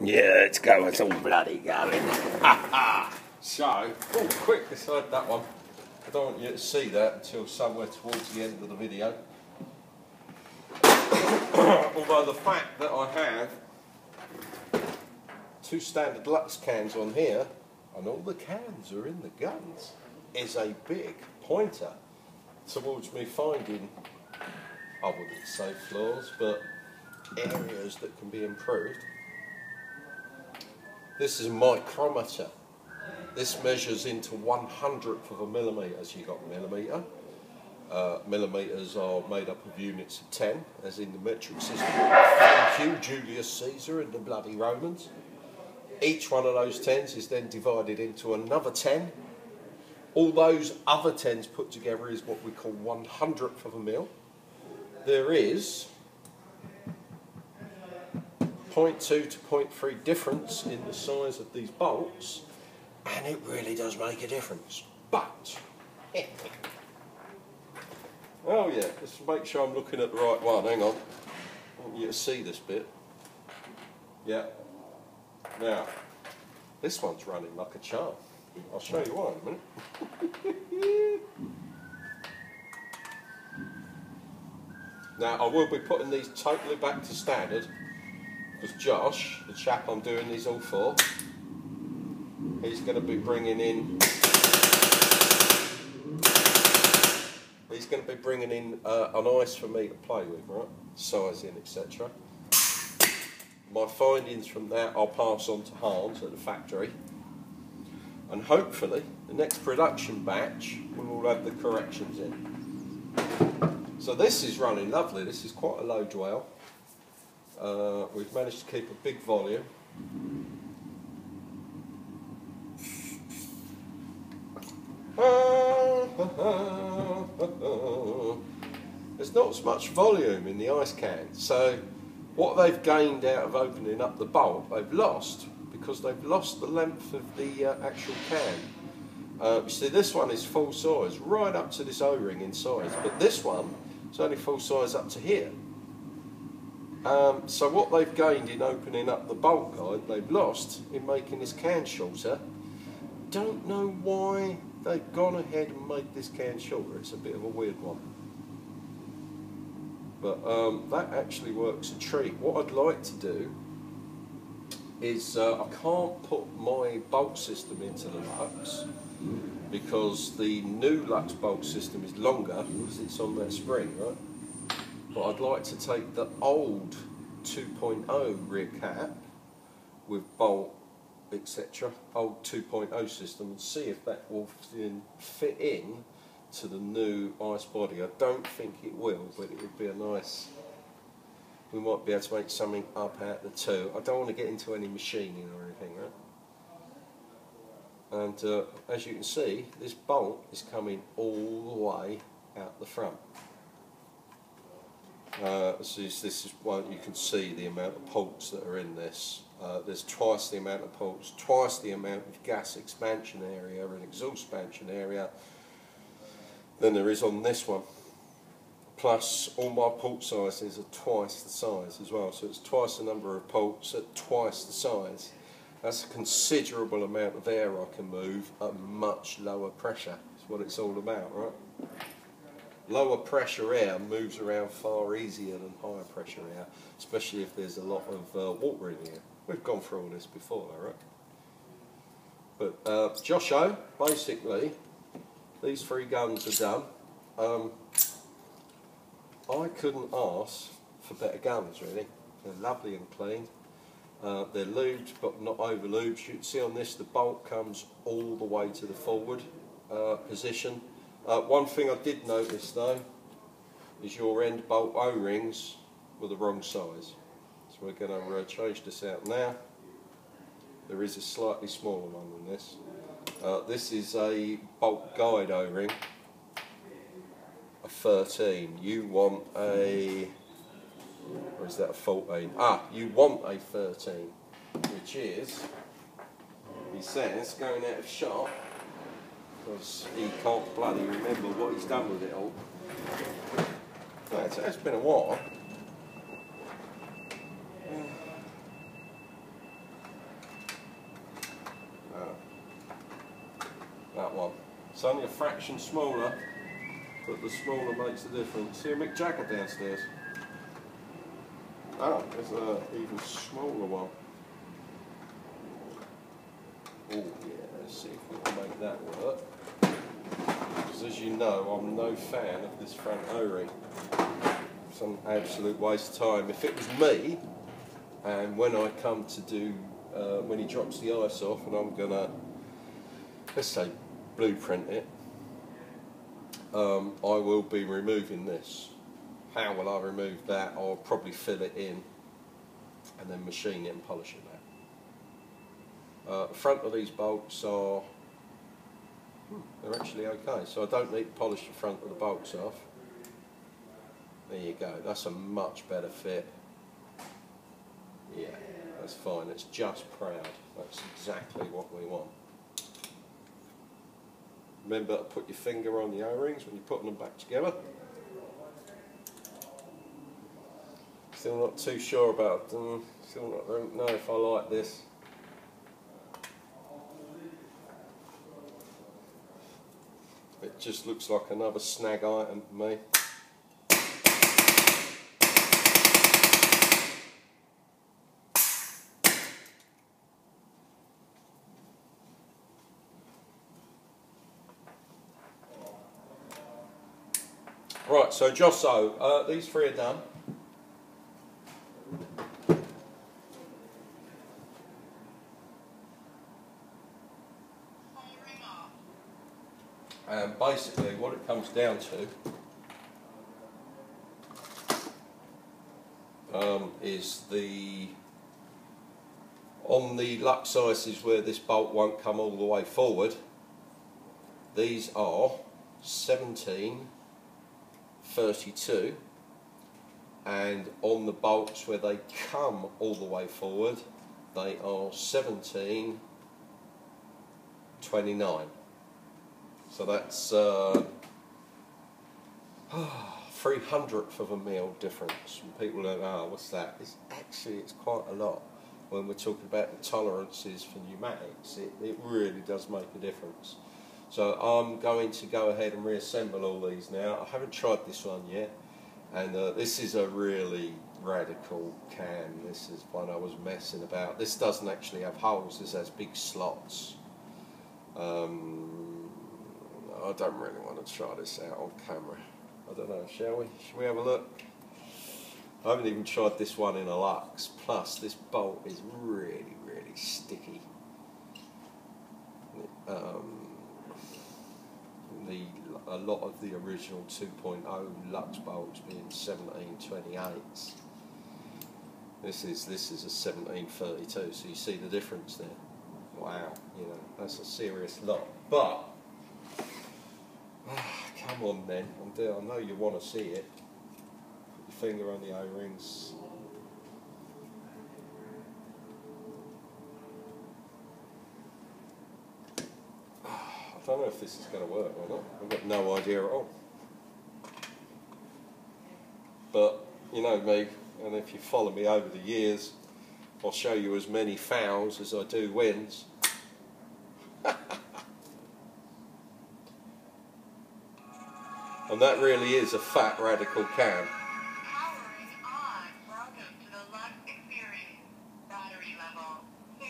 Yeah, it's going. It's all bloody going. So, quick beside that one. I don't want you to see that until somewhere towards the end of the video. Although the fact that I have two standard Lux cans on here, and all the cans are in the guns, is a big pointer towards me finding, I wouldn't say flaws, but areas that can be improved. This is a micrometer. This measures into 1/100th of a millimetre, so you've got millimetre. Millimetres are made up of units of 10, as in the metric system. Thank you, Julius Caesar and the bloody Romans. Each one of those 10s is then divided into another 10. All those other 10s put together is what we call 1/100th of a mil. There is 0.2 to 0.3 difference in the size of these bolts, and it really does make a difference. But, oh yeah, let's make sure I'm looking at the right one. Hang on, I want you to see this bit. Yeah. Now, this one's running like a charm. I'll show you why in a minute. Now, I will be putting these totally back to standard, because Josh, the chap I'm doing these all for, he's going to be bringing in an ice for me to play with, right? Sizing, etc. My findings from that I'll pass on to Hans at the factory, and hopefully the next production batch we will have the corrections in. So this is running lovely. This is quite a low dwell. We've managed to keep a big volume. There's not as much volume in the ice can, so what they've gained out of opening up the bolt, they've lost, because they've lost the length of the actual can. You see, this one is full size, right up to this O-ring in size, but this one is only full size up to here. So what they've gained in opening up the bolt guide, they've lost in making this can shorter. Don't know why they've gone ahead and made this can shorter. It's a bit of a weird one. But that actually works a treat. What I'd like to do is, I can't put my bolt system into the Lux, because the new Lux bolt system is longer because it's on that spring, right? But I'd like to take the old 2.0 rear cap with bolt, etc., old 2.0 system, and see if that will fit in to the new ice body. I don't think it will, but it would be a nice, we might be able to make something up out of the two. I don't want to get into any machining or anything, right? And as you can see, this bolt is coming all the way out the front. So this is one, you can see the amount of bolts that are in this. There's twice the amount of bolts, twice the amount of gas expansion area and exhaust expansion area than there is on this one. Plus, all my port sizes are twice the size as well, so it's twice the number of ports at twice the size. That's a considerable amount of air I can move at much lower pressure. That's what it's all about, right? Lower pressure air moves around far easier than higher pressure air, especially if there's a lot of water in here. We've gone through all this before, though, right? But Josho, basically, these three guns are done. I couldn't ask for better guns, really. They're lovely and clean. They're lubed, but not over lubed. You can see on this, the bolt comes all the way to the forward position. One thing I did notice, though, is your end bolt O-rings were the wrong size. So we're going to change this out now. There is a slightly smaller one than this. This is a bolt guide O-ring, a 13. You want a, or is that a 14? Ah, you want a 13, which is, he says, going out of shot, because he can't bloody remember what he's done with it all. No, it's been a while. It's only a fraction smaller, but the smaller makes the difference. See a Mick Jagger downstairs? Oh, there's an even smaller one. Oh yeah, let's see if we can make that work. Because as you know, I'm no fan of this front O-ring. It's an absolute waste of time. If it was me, and when I come to do, when he drops the ice off and I'm gonna, let's say, blueprint it, I will be removing this. How will I remove that? I'll probably fill it in and then machine it and polish it back. The front of these bolts are, they're actually okay, so I don't need to polish the front of the bolts off. There you go, that's a much better fit. Yeah, that's fine, it's just proud. That's exactly what we want. Remember to put your finger on the O-rings when you're putting them back together. Still not too sure about them, still don't know if I like this. It just looks like another snag item to me. Right, so Josso, these three are done. And basically what it comes down to is on the Lux ices where this bolt won't come all the way forward, these are 1732, and on the bolts where they come all the way forward, they are 1729. So that's 300th of a mil difference. And people don't know, what's that? It's quite a lot. When we're talking about the tolerances for pneumatics, it really does make a difference. So I'm going to go ahead and reassemble all these now. I haven't tried this one yet, and this is a really radical can. This is one I was messing about. This doesn't actually have holes, this has big slots. I don't really want to try this out on camera. I don't know, shall we? Shall we have a look? I haven't even tried this one in a Lux. Plus, this bolt is really, really sticky. A lot of the original 2.0 Lux bolts being 1728s. This is a 1732. So you see the difference there. Wow, you know, that's a serious lot. But come on then, I know you want to see it. Put your finger on the O-rings. I don't know if this is going to work or not. I've got no idea at all. But you know me, and if you follow me over the years, I'll show you as many fouls as I do wins. And that really is a fat radical can. Powering on. Welcome to the Lux Experience. Battery level 60%.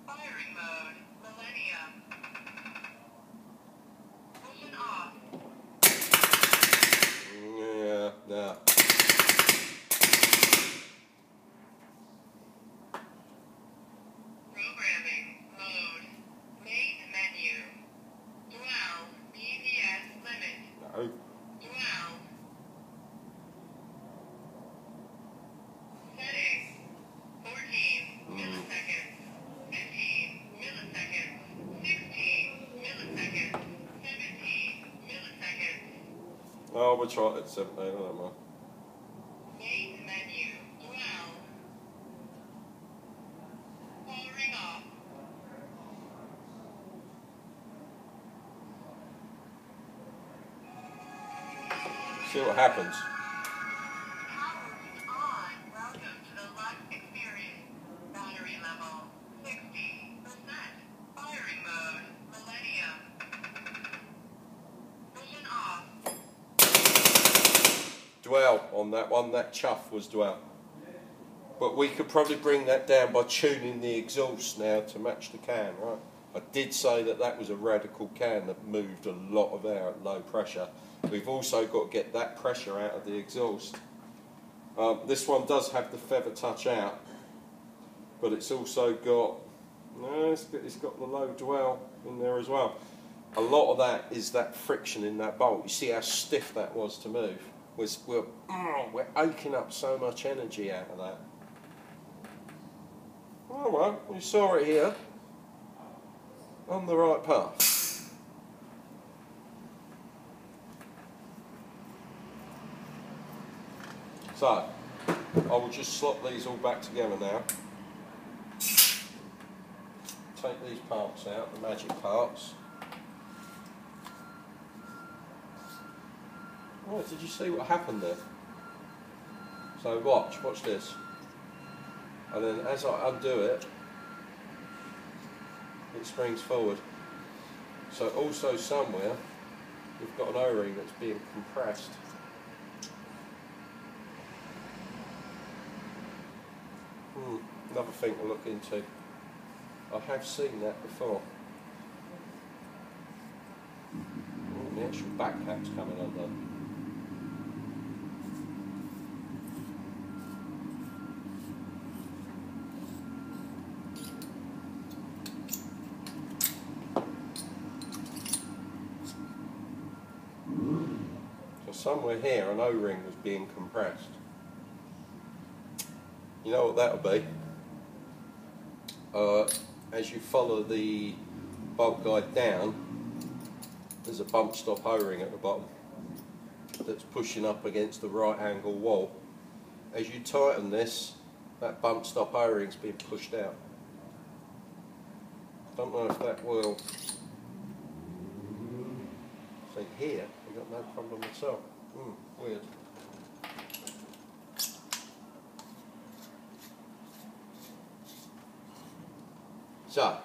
Firing mode Millennium. Mission off. Yeah, nah. Programming mode. Main menu. 12 BPS limit. No. 12. Setting 14 milliseconds, 15 milliseconds, 16 milliseconds, 17 milliseconds. Oh, we'll try it at 17, I don't mind. Main menu 12. Powering off. See what happens. Powering on. Welcome to the Lux Experience. Battery level 60%. Firing mode Millennium. on that one. That chuff was dwell. But we could probably bring that down by tuning the exhaust now to match the can, right? I did say that that was a radical can that moved a lot of air at low pressure. We've also got to get that pressure out of the exhaust. This one does have the feather touch out, but it's also got, it's got the low dwell in there as well. A lot of that is that friction in that bolt. You see how stiff that was to move? We're aching up so much energy out of that. Oh well, you saw it here. On the right path. So, I will just slot these all back together now. Take these parts out, the magic parts. Oh, did you see what happened there? So watch this. And then as I undo it, it springs forward. So also somewhere we've got an O-ring that's being compressed. Another thing to look into. I have seen that before. The actual backpack's coming undone. Somewhere here an O-ring was being compressed. You know what that'll be? As you follow the bolt guide down, there's a bump stop O-ring at the bottom that's pushing up against the right angle wall. As you tighten this, that bump stop O-ring's being pushed out. Don't know if that will. See here, we've got no problem at all. Weird. So,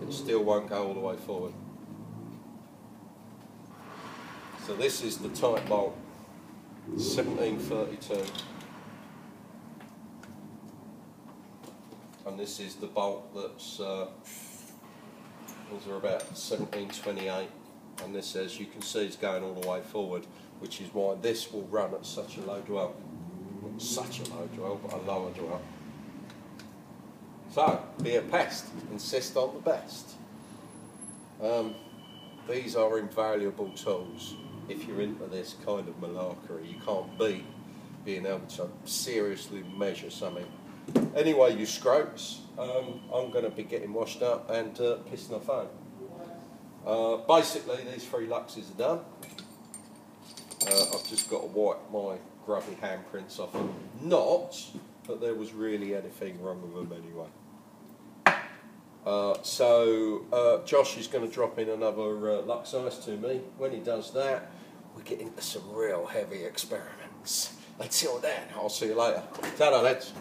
it still won't go all the way forward. So this is the tight bolt, 1732. And this is the bolt that's, those are about 1728. And this, as you can see, is going all the way forward, which is why this will run at such a low dwell. Not such a low dwell, but a lower dwell. So, be a pest, insist on the best. These are invaluable tools if you're into this kind of malarkey. You can't beat being able to seriously measure something. Anyway, you scropes, I'm going to be getting washed up and pissing off home. Basically, these 3 Luxes are done. I've just got to wipe my grubby handprints off them. Not that there was really anything wrong with them anyway. Josh is going to drop in another Lux Ice to me. When he does that, we get into some real heavy experiments. Until then, I'll see you later. Ta-da, lads.